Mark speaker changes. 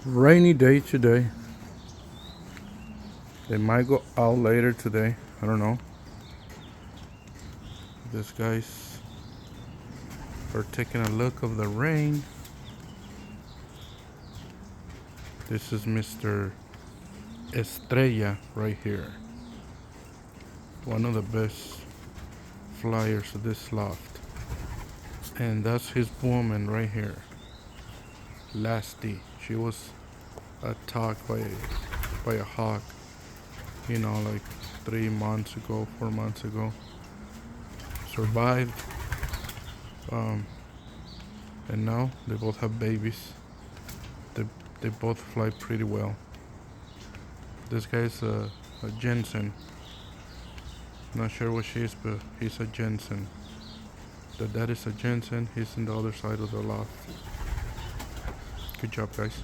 Speaker 1: Rainy day today. They might go out later today. I don't know. These guys are taking a look of the rain. This is Mr. Estrella right here. One of the best flyers of this loft. And that's his woman right here. Lasty. She was attacked by a hawk, like 3 months ago, 4 months ago. Survived. And now they both have babies. They both fly pretty well. This guy's a Jensen. Not sure what she is, but he's a Jensen. The dad is a Jensen. He's in the other side of the loft. Good job, guys.